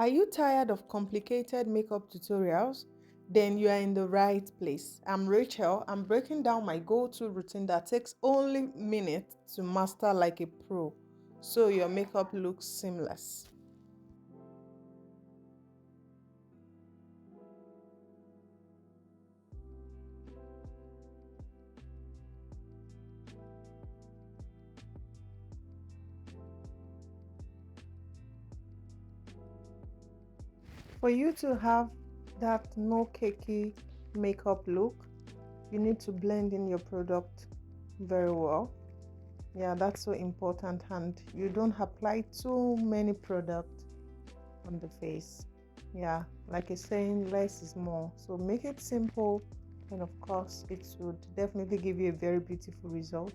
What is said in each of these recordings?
Are you tired of complicated makeup tutorials? Then you are in the right place. I'm Rachel. I'm breaking down my go-to routine that takes only minutes to master like a pro, so your makeup looks seamless. For you to have that no cakey makeup look, you need to blend in your product very well. Yeah, that's so important, and you don't apply too many products on the face. Yeah, like it's saying, less is more. So make it simple, and of course, it would definitely give you a very beautiful result.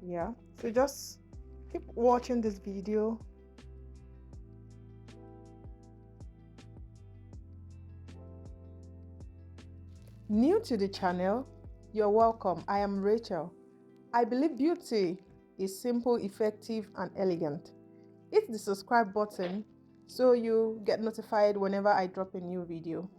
Yeah, so just keep watching this video. New to the channel, you're welcome. I am Rachel. I believe beauty is simple, effective, and elegant. Hit the subscribe button so you get notified whenever I drop a new video.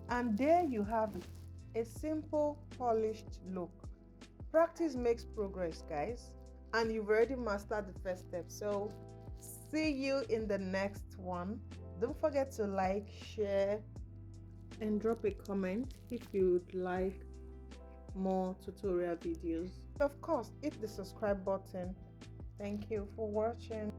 And there you have it, a simple polished look. Practice makes progress, guys, and you've already mastered the first step. So see you in the next one. Don't forget to like, share, and drop a comment if you'd like more tutorial videos. Of course, hit the subscribe button. Thank you for watching.